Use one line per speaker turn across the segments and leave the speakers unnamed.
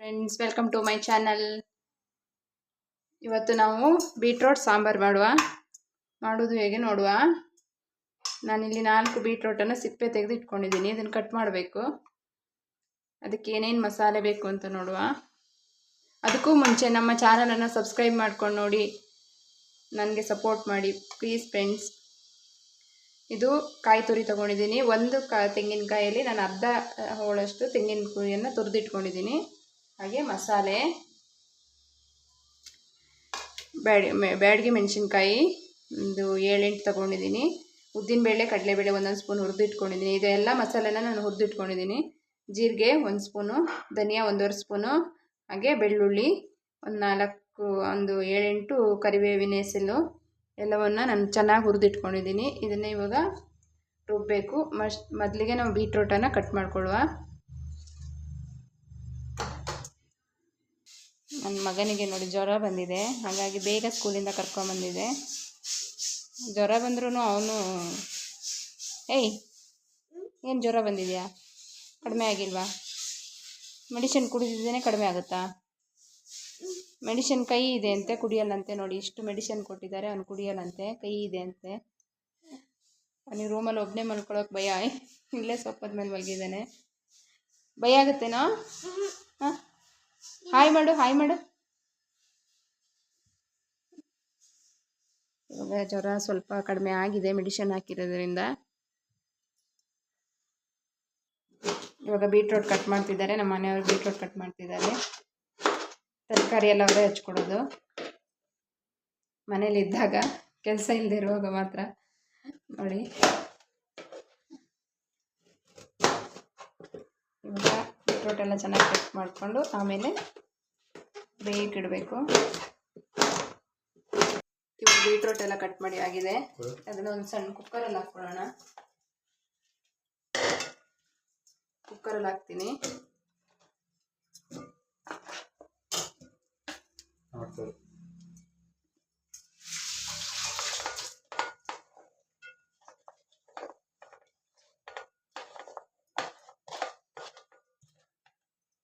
Friends, welcome to my channel. ಇವತ್ತು ನಾವು beetroot sambar ಮಾಡೋದು ಹೇಗೆ ನೋಡುವ. ನಾನಿಲ್ಲಿ 4 ಬೀಟ್ರೋಟನ್ನು ಸಿಪ್ಪೆ ತೆಗೆದು ಇಟ್ಕೊಂಡಿದ್ದೀನಿ. ಇದನ್ನು ಕಟ್ ಮಾಡಬೇಕು. ಅದಕ್ಕೆ ಏನೇನು ಮಸಾಲೆ ಬೇಕು ಅಂತ ನೋಡುವ. ಅದಕ್ಕೂ ಮುಂಚೆ ನಮ್ಮ ಚಾನಲನ್ನು ಸಬ್ಸ್ಕ್ರೈಬ್ ಮಾಡ್ಕೊಂಡು ನೋಡಿ, ನನಗೆ ಸಪೋರ್ಟ್ ಮಾಡಿ ಪ್ಲೀಸ್ ಫ್ರೆಂಡ್ಸ್. ಇದು ಕಾಯಿ ತುರಿ ತೊಗೊಂಡಿದ್ದೀನಿ. ಒಂದು ತೆಂಗಿನಕಾಯಲ್ಲಿ ನಾನು ಅರ್ಧ ಹೋಳಷ್ಟು ತೆಂಗಿನಕಾಯಿಯನ್ನು ತುರಿದಿಟ್ಕೊಂಡಿದ್ದೀನಿ. ಹಾಗೆ ಮಸಾಲೆ, ಬ್ಯಾಡಗಿ ಮೆಣಸಿನ್ಕಾಯಿ ಒಂದು 7-8 ತೊಗೊಂಡಿದ್ದೀನಿ. ಉದ್ದಿನಬೇಳೆ, ಕಡಲೆಬೇಳೆ ಒಂದೊಂದು ಸ್ಪೂನ್ ಹುರಿದಿಟ್ಕೊಂಡಿದ್ದೀನಿ. ಇದೆಲ್ಲ ಮಸಾಲೆನ ನಾನು ಹುರಿದಿಟ್ಕೊಂಡಿದ್ದೀನಿ. ಜೀರಿಗೆ 1 ಸ್ಪೂನು, ಧನಿಯಾ 1.5 ಸ್ಪೂನು, ಹಾಗೆ ಬೆಳ್ಳುಳ್ಳಿ ಒಂದು 7-8 ಕರಿಬೇವಿನ ಹೆಸರು ಎಲ್ಲವನ್ನು ನಾನು ಚೆನ್ನಾಗಿ ಹುರಿದಿಟ್ಕೊಂಡಿದ್ದೀನಿ. ಇದನ್ನು ಇವಾಗ ರುಬ್ಬಬೇಕು. ಮೊದಲಿಗೆ ನಾವು ಬೀಟ್ರೋಟನ್ನು ಕಟ್ ಮಾಡ್ಕೊಳ್ಳುವ. ನನ್ನ ಮಗನಿಗೆ ನೋಡಿ ಜ್ವರ ಬಂದಿದೆ, ಹಾಗಾಗಿ ಬೇಗ ಸ್ಕೂಲಿಂದ ಕರ್ಕೊಂಬಂದಿದೆ. ಜ್ವರ ಬಂದ್ರೂ ಅವನು ಏನು ಜ್ವರ ಬಂದಿದೆಯಾ? ಕಡಿಮೆ ಆಗಿಲ್ವಾ? ಮೆಡಿಸಿನ್ ಕುಡಿದಿದ್ದೇನೆ, ಕಡಿಮೆ ಆಗುತ್ತಾ? ಮೆಡಿಸಿನ್ ಕೈ ಇದೆ ಅಂತೆ, ಕುಡಿಯಲ್ಲಂತೆ. ನೋಡಿ ಇಷ್ಟು ಮೆಡಿಸಿನ್ ಕೊಟ್ಟಿದ್ದಾರೆ, ಅವನು ಕುಡಿಯಲ್ಲಂತೆ, ಕೈ ಇದೆ ಅಂತೆ. ಅವನಿಗೆ ರೂಮಲ್ಲಿ ಒಬ್ಬನೇ ಮಲ್ಕೊಳ್ಳೋಕೆ ಭಯ. ಇಲ್ಲೇ ಸೊಪ್ಪದ ಮೇಲೆ ಮಲಗಿದ್ದಾನೆ. ಭಯ ಆಗುತ್ತೇನೋ? ಹಾಂ, ಹಾಯ್ ಮಾಡು. ಇವಾಗ ಜ್ವರ ಸ್ವಲ್ಪ ಕಡಿಮೆ ಆಗಿದೆ ಮೆಡಿಸಿನ್ ಹಾಕಿರೋದ್ರಿಂದ. ಇವಾಗ ಬೀಟ್ರೋಟ್ ಕಟ್ ಮಾಡ್ತಿದ್ದಾರೆ. ನಮ್ಮ ಮನೆಯವರು ಬೀಟ್ರೋಟ್ ಕಟ್ ಮಾಡ್ತಿದ್ದಾರೆ. ತರಕಾರಿ ಎಲ್ಲ ಅವರೇ ಹಚ್ಕೊಡೋದು. ಮನೇಲಿ ಇದ್ದಾಗ, ಕೆಲಸ ಇಲ್ಲದೆ ಇರುವಾಗ ಮಾತ್ರ. ನೋಡಿ ಇವಾಗ ಬೀಟ್ರೋಟ್ ಎಲ್ಲ ಚೆನ್ನಾಗಿ ಕಟ್ ಮಾಡಿಕೊಂಡು ಆಮೇಲೆ ಬೇಯಿಸಿಡಬೇಕು. ಇವಾಗ ಬೀಟ್ರೋಟ್ ಎಲ್ಲ ಕಟ್ ಮಾಡಿ ಆಗಿದೆ. ಅದನ್ನ ಒಂದು ಸಣ್ಣ ಕುಕ್ಕರಲ್ಲಿ ಹಾಕ್ಕೊಳ್ಳೋಣ. ಕುಕ್ಕರಲ್ಲಿ ಹಾಕ್ತೀನಿ.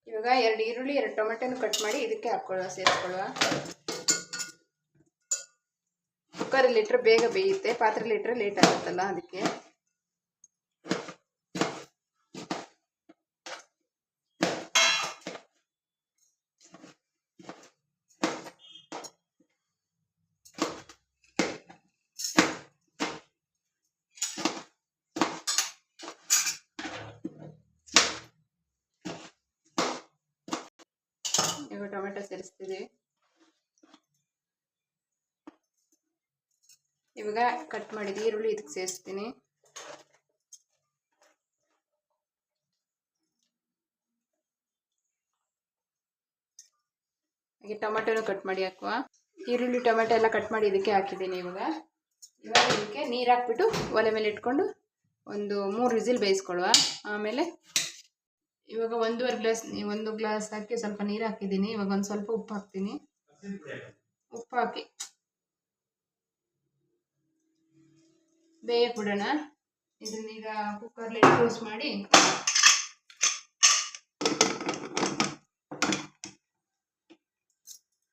ಇವಾಗ 2 ಈರುಳ್ಳಿ 2 ಟೊಮೆಟೊನು ಕಟ್ ಮಾಡಿ ಇದಕ್ಕೆ ಸೇರಿಸ್ಕೊಳ್ಳುವ. ಕುಕ್ಕರಲ್ಲಿ ಇಟ್ಟರೆ ಬೇಗ ಬೇಯುತ್ತೆ, ಪಾತ್ರೆಯಲ್ಲಿ ಇಟ್ಟರೆ ಲೇಟ್ ಆಗುತ್ತಲ್ಲ, ಅದಕ್ಕೆ. ಇವಾಗ ಟೊಮೆಟೊ ಸೇರಿಸ್ತೀವಿ. ಇವಾಗ ಕಟ್ ಮಾಡಿದ ಈರುಳ್ಳಿ ಇದಕ್ಕೆ ಸೇರಿಸ್ತೀನಿ. ಹಾಗೆ ಟೊಮೆಟೊನು ಕಟ್ ಮಾಡಿ ಹಾಕುವ. ಈರುಳ್ಳಿ ಟೊಮೆಟೊ ಎಲ್ಲ ಕಟ್ ಮಾಡಿ ಇದಕ್ಕೆ ಹಾಕಿದ್ದೀನಿ. ಇವಾಗ ಇದಕ್ಕೆ ನೀರು ಹಾಕ್ಬಿಟ್ಟು ಒಲೆ ಮೇಲೆ ಇಟ್ಕೊಂಡು ಒಂದು 3 ವಿಸಿಲ್ ಬೇಯಿಸ್ಕೊಳ್ಳುವ. ಆಮೇಲೆ ಇವಾಗ 1 ಗ್ಲಾಸ್ ಹಾಕಿ ಸ್ವಲ್ಪ ನೀರು ಹಾಕಿದ್ದೀನಿ. ಇವಾಗ ಒಂದು ಸ್ವಲ್ಪ ಉಪ್ಪು ಹಾಕ್ತೀನಿ. ಉಪ್ಪು ಹಾಕಿ ಬೇಯಕ್ಕೆ ಬಿಡೋಣ. ಇದನ್ನೀಗ ಕುಕ್ಕರ್ಲಿ ಕ್ಲೋಸ್ ಮಾಡಿ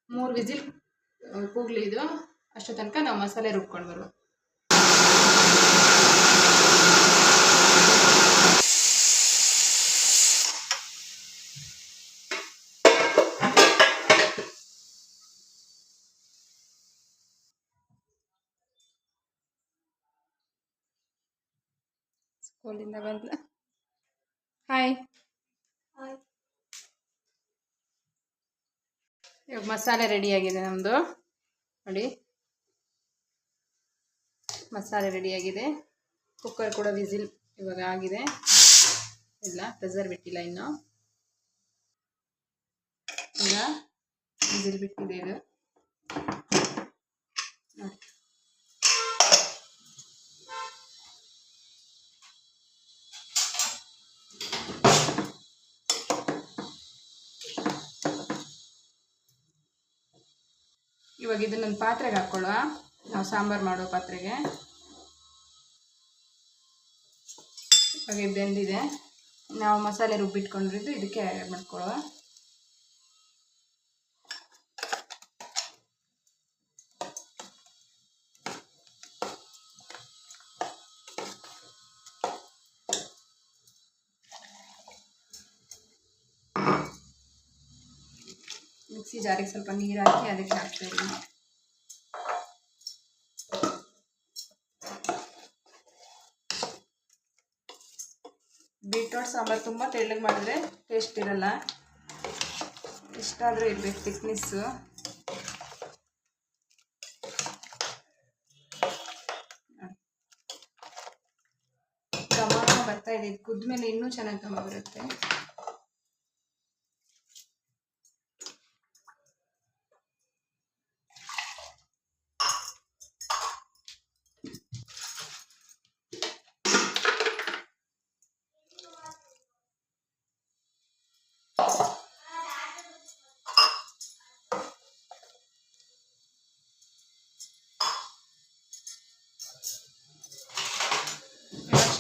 3 ವಿಸಿಲ್ ಕೂಗ್ಲಿ. ಇದು ಅಷ್ಟೋ ತನಕ ನಾವು ಮಸಾಲೆ ರುಬ್ಕೊಂಡು ಬರುವ. ಸ್ಕೂಲಿಂದ ಬಂದ್ಲ. ಹಾಯ್. ಇವಾಗ ಮಸಾಲೆ ರೆಡಿಯಾಗಿದೆ ನಮ್ಮದು. ನೋಡಿ, ಮಸಾಲೆ ರೆಡಿಯಾಗಿದೆ. ಕುಕ್ಕರ್ ಕೂಡ ವಿಸಿಲ್ ಇವಾಗ ಆಗಿದೆ. ಇಲ್ಲ, ಪ್ರೆಷರ್ ಬಿಟ್ಟಿಲ್ಲ ಇನ್ನು. ಈಗ ವಿಸಿಲ್ ಬಿಟ್ಟಿದೆ ಇದು. ನೋಡಿ, ಇವಾಗ ಇದನ್ನೊಂದು ಪಾತ್ರೆಗೆ ಹಾಕ್ಕೊಳ್ಳುವ. ನಾವು ಸಾಂಬಾರು ಮಾಡೋ ಪಾತ್ರೆಗೆ. ಇವಾಗ ಬೆಂದಿದೆ. ನಾವು ಮಸಾಲೆ ರುಬ್ಬಿಟ್ಕೊಂಡಿದ್ದು ಇದಕ್ಕೆ ಆ್ಯಡ್ ಮಾಡ್ಕೊಳ್ಳುವ. ಮಿಕ್ಸಿ ಜಾರಿಗೆ ಸ್ವಲ್ಪ ನೀರು ಹಾಕಿ ಅದಕ್ಕೆ ಹಾಕ್ತಾ ಇದ್ದೀನಿ. ಬೀಟ್ರೋಟ್ ಸಾಂಬಾರು ತುಂಬ ತೆಳ್ಳಗೆ ಮಾಡಿದ್ರೆ ಟೇಸ್ಟ್ ಇರಲ್ಲ, ಇಷ್ಟಾದರೂ ಇರಬೇಕು ಥಿಕ್ನೆಸ್ಸು. ಘಮ ಬರ್ತಾ ಇದೆ, ಇದು ಕುದ್ಮೇಲೆ ಇನ್ನೂ ಚೆನ್ನಾಗಿ ಘಮ ಬರುತ್ತೆ.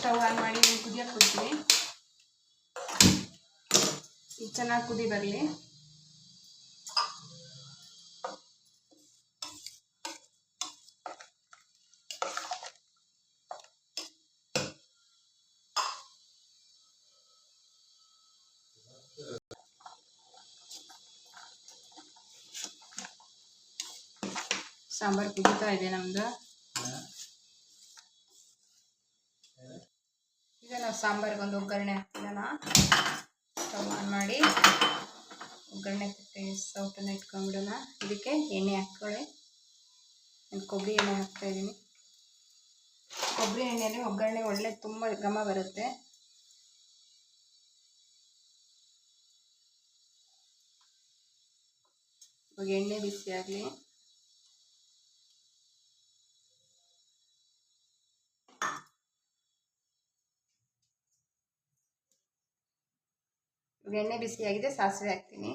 ಸ್ಟವ್ ಆನ್ ಮಾಡಿ ಕುದಿಯಕ್ಕೆ ಕೊಡ್ತೀನಿ. ಇದು ಚೆನ್ನಾಗಿ ಕುದಿ ಬರಲಿ. ಸಾಂಬಾರು ಕುದೀತಾ ಇದೆ ನಮ್ದು. ಈಗ ನಾವು ಸಾಂಬಾರಿಗೆ ಒಂದು ಒಗ್ಗರಣೆ ಹಾಕ್ತಿಲ್ಲ. ಸ್ಟವ್ ಆನ್ ಮಾಡಿ ಒಗ್ಗರಣೆ ಕೊಟ್ಟು ಸೌಟನ್ನು ಇಟ್ಕೊಂಡ್ಬಿಡೋಣ. ಇದಕ್ಕೆ ಎಣ್ಣೆ ಹಾಕ್ಕೊಳ್ಳಿ. ನಾನು ಕೊಬ್ಬರಿ ಎಣ್ಣೆ ಹಾಕ್ತಾಯಿದ್ದೀನಿ. ಕೊಬ್ಬರಿ ಎಣ್ಣೆಯಲ್ಲಿ ಒಗ್ಗರಣೆ ಒಳ್ಳೆ ತುಂಬ ಘಮ ಬರುತ್ತೆ. ಇವಾಗ ಎಣ್ಣೆ ಬಿಸಿ ಆಗಲಿ. ಎಣ್ಣೆ ಬಿಸಿಯಾಗಿದೆ, ಸಾಸಿವೆ ಹಾಕ್ತೀನಿ.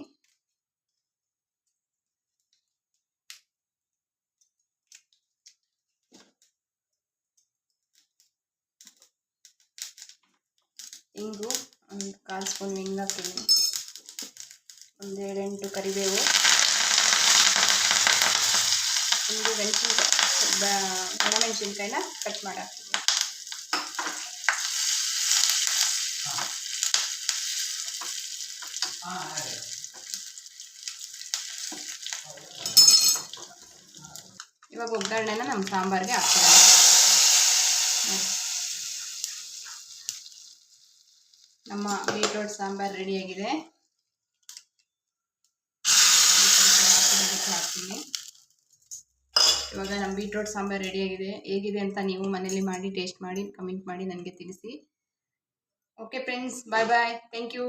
ಇಂಗು ಒಂದು 1/4 ಸ್ಪೂನ್ ಹಿಂಗೆ ಹಾಕ್ತೀನಿ. ಒಂದು 7-8 ಕರಿಬೇವು, ಒಂದು ಒಣಮೆಣಸಿನ್ಕಾಯಿನ ಕಟ್ ಮಾಡಿ ಹಾಕ್ತೀನಿ. ಇವಾಗ ಒಗ್ಗರಣೆನ ನಮ್ಮ ಸಾಂಬಾರಿಗೆ ಹಾಕ್ತೀನಿ. ನಮ್ಮ ಬೀಟ್ರೋಟ್ ಸಾಂಬಾರು ರೆಡಿಯಾಗಿದೆ. ಹಾಕ್ತೀನಿ. ಇವಾಗ ನಮ್ಮ ಬೀಟ್ರೋಟ್ ಸಾಂಬಾರು ರೆಡಿಯಾಗಿದೆ. ಹೇಗಿದೆ ಅಂತ ನೀವು ಮನೇಲಿ ಮಾಡಿ ಟೇಸ್ಟ್ ಮಾಡಿ ಕಮೆಂಟ್ ಮಾಡಿ ನನಗೆ ತಿಳಿಸಿ. Okay friends, bye bye. Thank you.